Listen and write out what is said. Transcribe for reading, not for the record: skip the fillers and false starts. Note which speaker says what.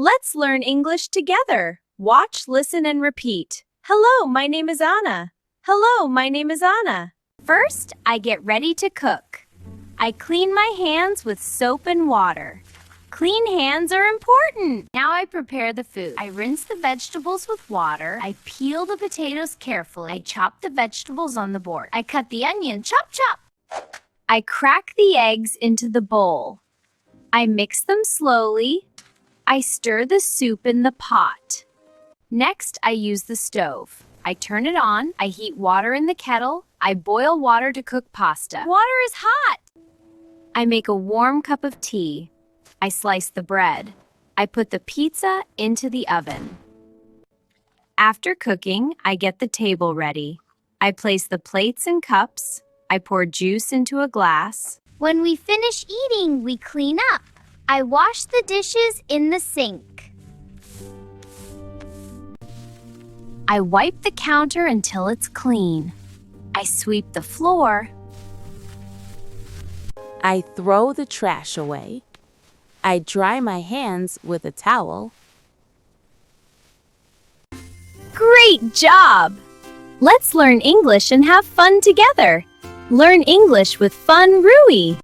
Speaker 1: Let's learn English together. Watch, listen, and repeat. Hello, my name is Anna. Hello, my name is Anna. First, I get ready to cook. I clean my hands with soap and water. Clean hands are important. Now I prepare the food. I rinse the vegetables with water. I peel the potatoes carefully. I chop the vegetables on the board. I cut the onion. Chop, chop. I crack the eggs into the bowl. I mix them slowly. I stir the soup in the pot. Next, I use the stove. I turn it on. I heat water in the kettle. I boil water to cook pasta. Water is hot. I make a warm cup of tea. I slice the bread. I put the pizza into the oven. After cooking, I get the table ready. I place the plates and cups. I pour juice into a glass.
Speaker 2: When we finish eating, we clean up. I wash the dishes in the sink.
Speaker 1: I wipe the counter until it's clean. I sweep the floor.
Speaker 3: I throw the trash away. I dry my hands with a towel.
Speaker 1: Great job! Let's learn English and have fun together. Learn English with Fun Rui.